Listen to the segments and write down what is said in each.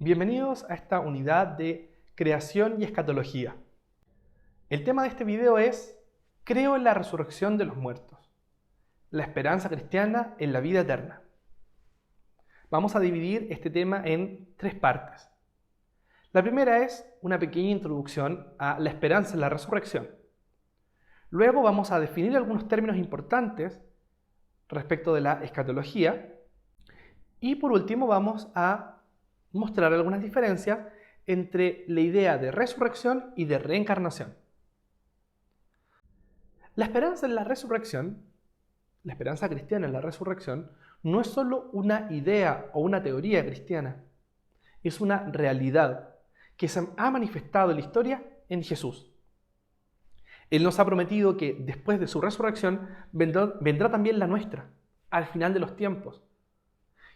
Bienvenidos a esta unidad de creación y escatología. El tema de este video es creo en la resurrección de los muertos, la esperanza cristiana en la vida eterna. Vamos a dividir este tema en tres partes. La primera es una pequeña introducción a la esperanza en la resurrección. Luego vamos a definir algunos términos importantes respecto de la escatología. Y por último vamos a mostrar algunas diferencias entre la idea de resurrección y de reencarnación. La esperanza en la resurrección, la esperanza cristiana en la resurrección, no es solo una idea o una teoría cristiana, es una realidad que se ha manifestado en la historia en Jesús. Él nos ha prometido que después de su resurrección vendrá también la nuestra, al final de los tiempos,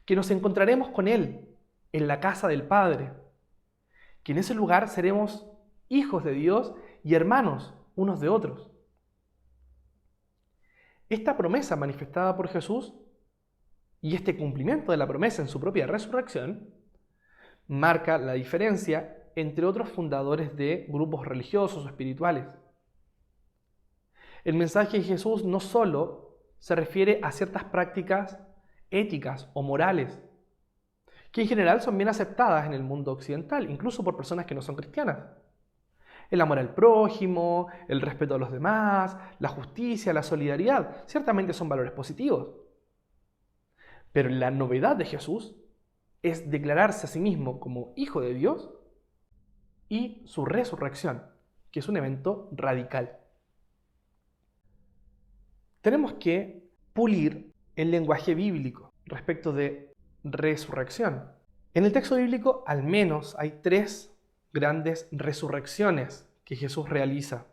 que nos encontraremos con Él en la casa del Padre, que en ese lugar seremos hijos de Dios y hermanos unos de otros. Esta promesa manifestada por Jesús y este cumplimiento de la promesa en su propia resurrección marca la diferencia entre otros fundadores de grupos religiosos o espirituales. El mensaje de Jesús no solo se refiere a ciertas prácticas éticas o morales, que en general son bien aceptadas en el mundo occidental, incluso por personas que no son cristianas. El amor al prójimo, el respeto a los demás, la justicia, la solidaridad, ciertamente son valores positivos. Pero la novedad de Jesús es declararse a sí mismo como hijo de Dios y su resurrección, que es un evento radical. Tenemos que pulir el lenguaje bíblico respecto de resurrección. En el texto bíblico al menos hay tres grandes resurrecciones que Jesús realiza.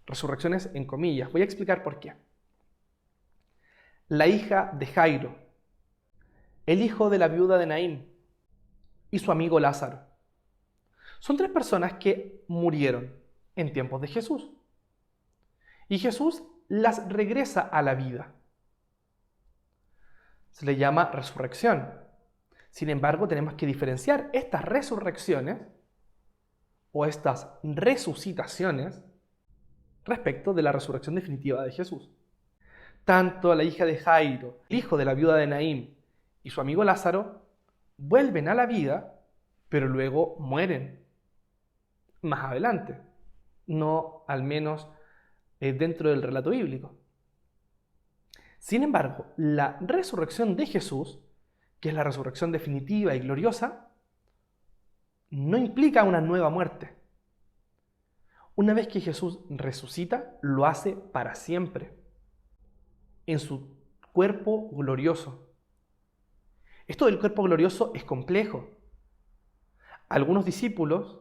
Resurrecciones en comillas. Voy a explicar por qué. La hija de Jairo, el hijo de la viuda de Naín y su amigo Lázaro. Son tres personas que murieron en tiempos de Jesús. Y Jesús las regresa a la vida. Se le llama resurrección. Sin embargo, tenemos que diferenciar estas resurrecciones o estas resucitaciones respecto de la resurrección definitiva de Jesús. Tanto la hija de Jairo, el hijo de la viuda de Naín y su amigo Lázaro vuelven a la vida, pero luego mueren más adelante, no al menos dentro del relato bíblico. Sin embargo, la resurrección de Jesús, que es la resurrección definitiva y gloriosa, no implica una nueva muerte. Una vez que Jesús resucita, lo hace para siempre, en su cuerpo glorioso. Esto del cuerpo glorioso es complejo. Algunos discípulos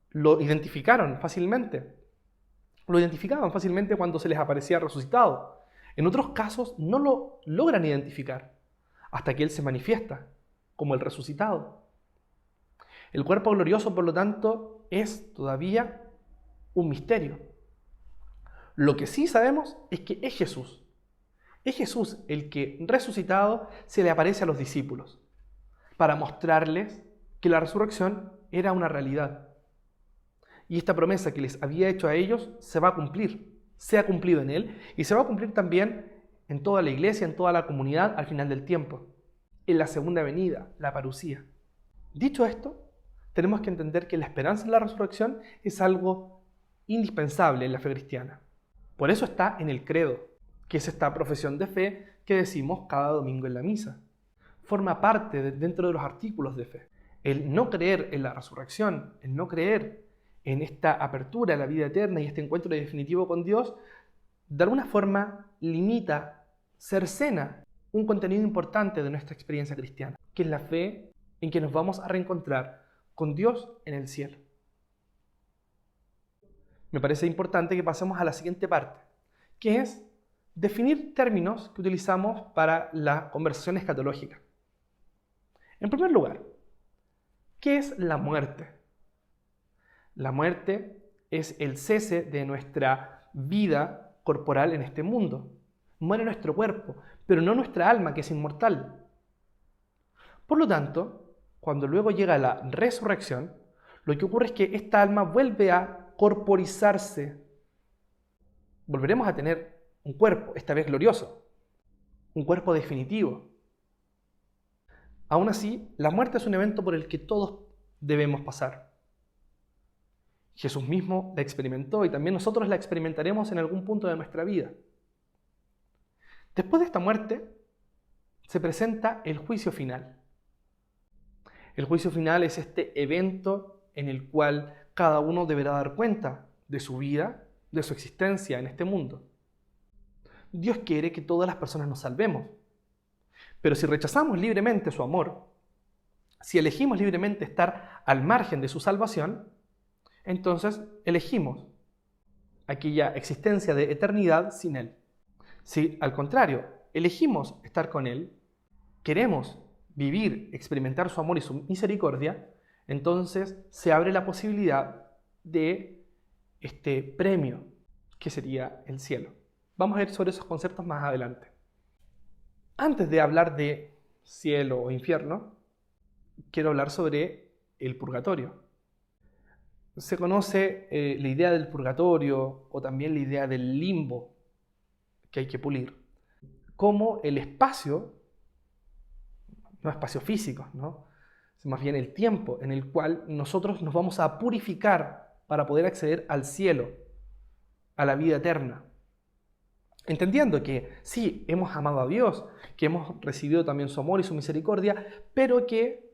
lo identificaron fácilmente. Lo identificaban fácilmente cuando se les aparecía resucitado. En otros casos no lo logran identificar hasta que Él se manifiesta como el resucitado. El cuerpo glorioso, por lo tanto, es todavía un misterio. Lo que sí sabemos es que es Jesús. Es Jesús el que, resucitado, se le aparece a los discípulos para mostrarles que la resurrección era una realidad. Y esta promesa que les había hecho a ellos se va a cumplir. Se ha cumplido en Él y se va a cumplir también en toda la iglesia, en toda la comunidad al final del tiempo, en la segunda venida, la parusía. Dicho esto, tenemos que entender que la esperanza en la resurrección es algo indispensable en la fe cristiana. Por eso está en el credo, que es esta profesión de fe que decimos cada domingo en la misa. Forma parte dentro de los artículos de fe. El no creer en la resurrección, el no creer en esta apertura a la vida eterna y este encuentro definitivo con Dios, de alguna forma limita, cercena un contenido importante de nuestra experiencia cristiana, que es la fe en que nos vamos a reencontrar con Dios en el cielo. Me parece importante que pasemos a la siguiente parte, que es definir términos que utilizamos para la conversación escatológica. En primer lugar, ¿qué es la muerte? La muerte es el cese de nuestra vida corporal en este mundo. Muere nuestro cuerpo, pero no nuestra alma, que es inmortal. Por lo tanto, cuando luego llega la resurrección, lo que ocurre es que esta alma vuelve a corporizarse. Volveremos a tener un cuerpo, esta vez glorioso, un cuerpo definitivo. Aún así, la muerte es un evento por el que todos debemos pasar. Jesús mismo la experimentó y también nosotros la experimentaremos en algún punto de nuestra vida. Después de esta muerte, se presenta el juicio final. El juicio final es este evento en el cual cada uno deberá dar cuenta de su vida, de su existencia en este mundo. Dios quiere que todas las personas nos salvemos. Pero si rechazamos libremente su amor, si elegimos libremente estar al margen de su salvación, entonces elegimos aquella existencia de eternidad sin Él. Si al contrario, elegimos estar con Él, queremos vivir, experimentar su amor y su misericordia, entonces se abre la posibilidad de este premio que sería el cielo. Vamos a ver sobre esos conceptos más adelante. Antes de hablar de cielo o infierno, quiero hablar sobre el purgatorio. Se conoce la idea del purgatorio o también la idea del limbo que hay que pulir, como el espacio, no espacio físico, ¿no? Más bien el tiempo en el cual nosotros nos vamos a purificar para poder acceder al cielo, a la vida eterna. Entendiendo que sí, hemos amado a Dios, que hemos recibido también su amor y su misericordia, pero que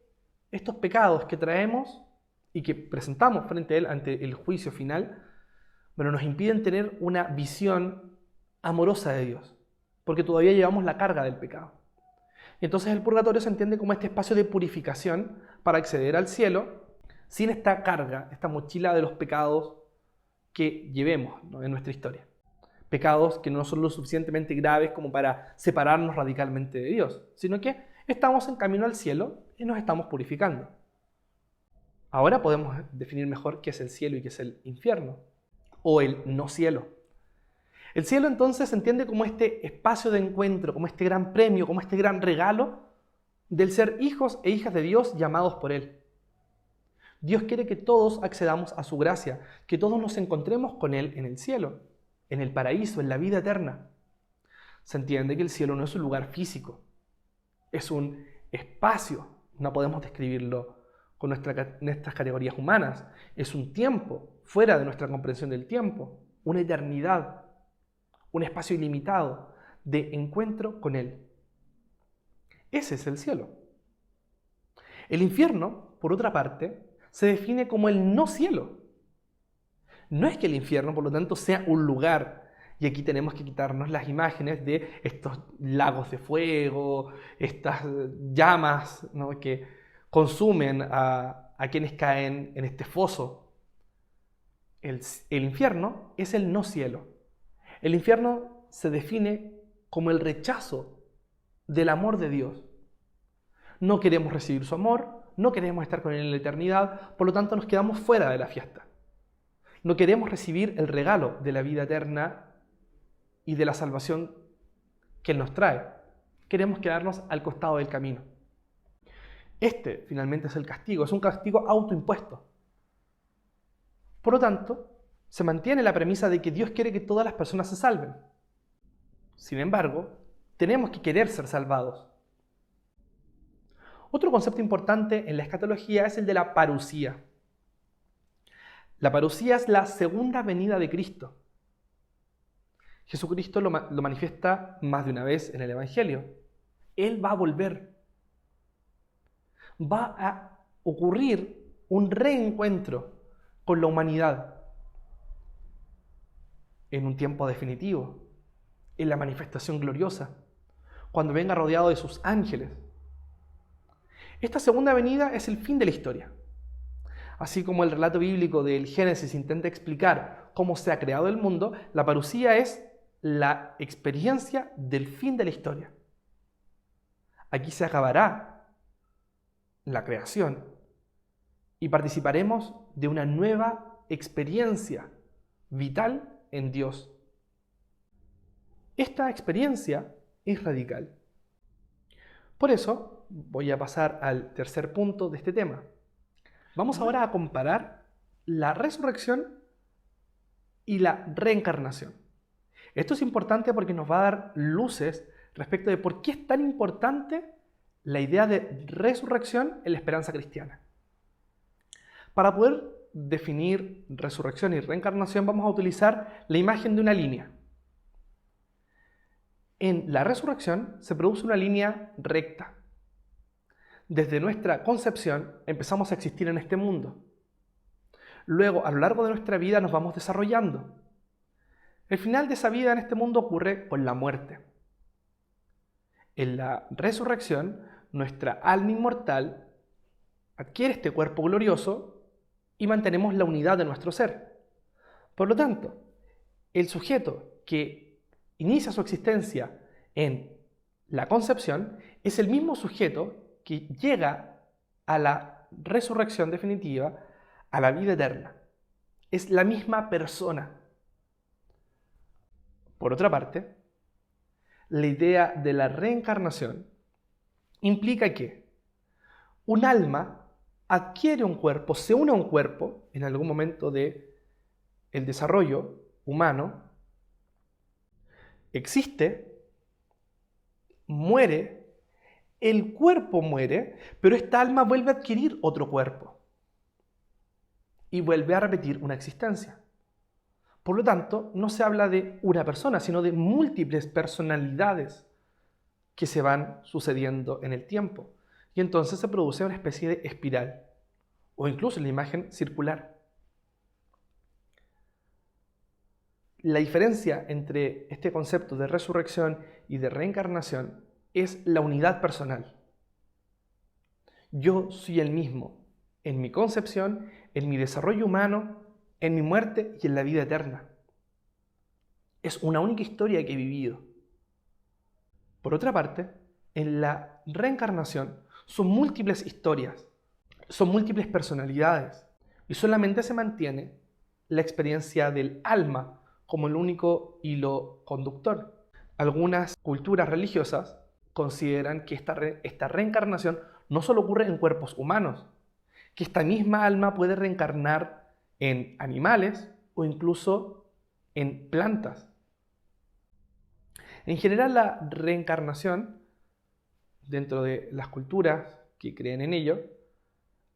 estos pecados que traemos y que presentamos frente a Él ante el juicio final, bueno, nos impiden tener una visión amorosa de Dios, porque todavía llevamos la carga del pecado. Y entonces el purgatorio se entiende como este espacio de purificación para acceder al cielo sin esta carga, esta mochila de los pecados que llevemos, ¿no?, en nuestra historia. Pecados que no son lo suficientemente graves como para separarnos radicalmente de Dios, sino que estamos en camino al cielo y nos estamos purificando. Ahora podemos definir mejor qué es el cielo y qué es el infierno, o el no cielo. El cielo entonces se entiende como este espacio de encuentro, como este gran premio, como este gran regalo del ser hijos e hijas de Dios llamados por Él. Dios quiere que todos accedamos a su gracia, que todos nos encontremos con Él en el cielo, en el paraíso, en la vida eterna. Se entiende que el cielo no es un lugar físico, es un espacio, no podemos describirlo con nuestras categorías humanas, es un tiempo fuera de nuestra comprensión del tiempo, una eternidad, un espacio ilimitado de encuentro con Él. Ese es el cielo. El infierno, por otra parte, se define como el no cielo. No es que el infierno, por lo tanto, sea un lugar, y aquí tenemos que quitarnos las imágenes de estos lagos de fuego, estas llamas, ¿no?, que consumen a quienes caen en este foso. El infierno es el no cielo. El infierno se define como el rechazo del amor de Dios. No queremos recibir su amor, no queremos estar con Él en la eternidad, por lo tanto nos quedamos fuera de la fiesta. No queremos recibir el regalo de la vida eterna y de la salvación que Él nos trae. Queremos quedarnos al costado del camino. Este finalmente es el castigo, es un castigo autoimpuesto. Por lo tanto, se mantiene la premisa de que Dios quiere que todas las personas se salven. Sin embargo, tenemos que querer ser salvados. Otro concepto importante en la escatología es el de la parusía. La parusía es la segunda venida de Cristo. Jesucristo lo manifiesta más de una vez en el Evangelio. Él va a volver. Va a ocurrir un reencuentro con la humanidad en un tiempo definitivo, en la manifestación gloriosa, cuando venga rodeado de sus ángeles. Esta segunda venida es el fin de la historia. Así como el relato bíblico del Génesis intenta explicar cómo se ha creado el mundo, la parusía es la experiencia del fin de la historia. Aquí se acabará la creación y participaremos de una nueva experiencia vital en Dios. Esta experiencia es radical. Por eso, voy a pasar al tercer punto de este tema. Vamos ahora a comparar la resurrección y la reencarnación. Esto es importante porque nos va a dar luces respecto de por qué es tan importante la idea de resurrección en la esperanza cristiana. Para poder definir resurrección y reencarnación vamos a utilizar la imagen de una línea. En la resurrección se produce una línea recta. Desde nuestra concepción empezamos a existir en este mundo. Luego, a lo largo de nuestra vida nos vamos desarrollando. El final de esa vida en este mundo ocurre con la muerte. En la resurrección, nuestra alma inmortal adquiere este cuerpo glorioso y mantenemos la unidad de nuestro ser. Por lo tanto, el sujeto que inicia su existencia en la concepción es el mismo sujeto que llega a la resurrección definitiva, a la vida eterna. Es la misma persona. Por otra parte, la idea de la reencarnación implica que un alma adquiere un cuerpo, se une a un cuerpo en algún momento del desarrollo humano, existe, muere, el cuerpo muere, pero esta alma vuelve a adquirir otro cuerpo y vuelve a repetir una existencia. Por lo tanto, no se habla de una persona, sino de múltiples personalidades que se van sucediendo en el tiempo. Y entonces se produce una especie de espiral, o incluso la imagen circular. La diferencia entre este concepto de resurrección y de reencarnación es la unidad personal. Yo soy el mismo en mi concepción, en mi desarrollo humano, en mi muerte y en la vida eterna. Es una única historia que he vivido. Por otra parte, en la reencarnación son múltiples historias, son múltiples personalidades y solamente se mantiene la experiencia del alma como el único hilo conductor. Algunas culturas religiosas consideran que esta reencarnación no solo ocurre en cuerpos humanos, que esta misma alma puede reencarnar en animales o incluso en plantas. En general, la reencarnación, dentro de las culturas que creen en ello,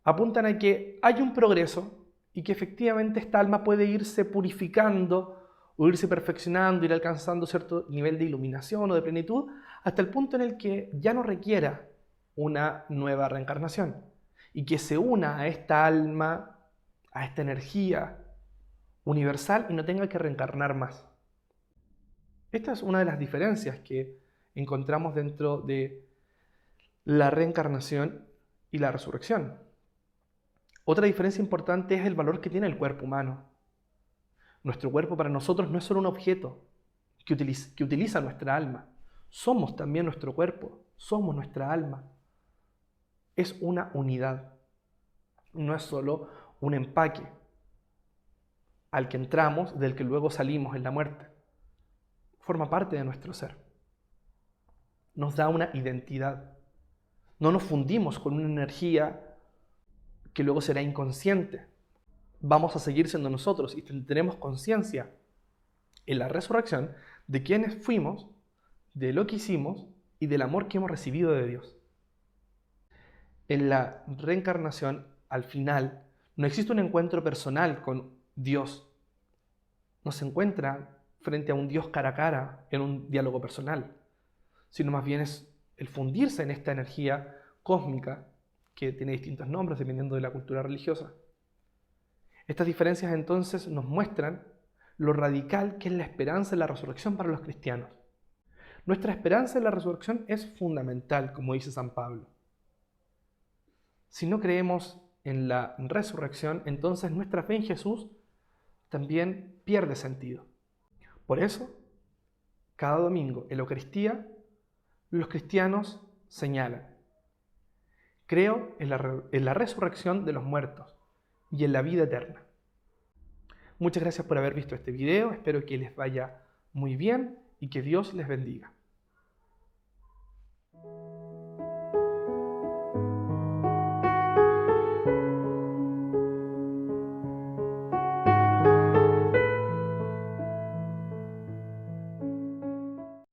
apuntan a que hay un progreso y que efectivamente esta alma puede irse purificando o irse perfeccionando, ir alcanzando cierto nivel de iluminación o de plenitud, hasta el punto en el que ya no requiera una nueva reencarnación y que se una a esta alma, a esta energía universal y no tenga que reencarnar más. Esta es una de las diferencias que encontramos dentro de la reencarnación y la resurrección. Otra diferencia importante es el valor que tiene el cuerpo humano. Nuestro cuerpo para nosotros no es solo un objeto que utiliza nuestra alma. Somos también nuestro cuerpo, somos nuestra alma. Es una unidad, no es solo un empaque al que entramos, del que luego salimos en la muerte. Forma parte de nuestro ser. Nos da una identidad. No nos fundimos con una energía que luego será inconsciente. Vamos a seguir siendo nosotros y tendremos conciencia en la resurrección de quiénes fuimos, de lo que hicimos y del amor que hemos recibido de Dios. En la reencarnación, al final, no existe un encuentro personal con Dios. No se encuentra frente a un Dios cara a cara en un diálogo personal, sino más bien es el fundirse en esta energía cósmica que tiene distintos nombres dependiendo de la cultura religiosa. Estas diferencias entonces nos muestran lo radical que es la esperanza en la resurrección para los cristianos. Nuestra esperanza en la resurrección es fundamental, como dice San Pablo. Si no creemos en la resurrección, entonces nuestra fe en Jesús también pierde sentido. Por eso, cada domingo en la Eucaristía, los cristianos señalan: creo en la resurrección de los muertos y en la vida eterna. Muchas gracias por haber visto este video, espero que les vaya muy bien y que Dios les bendiga.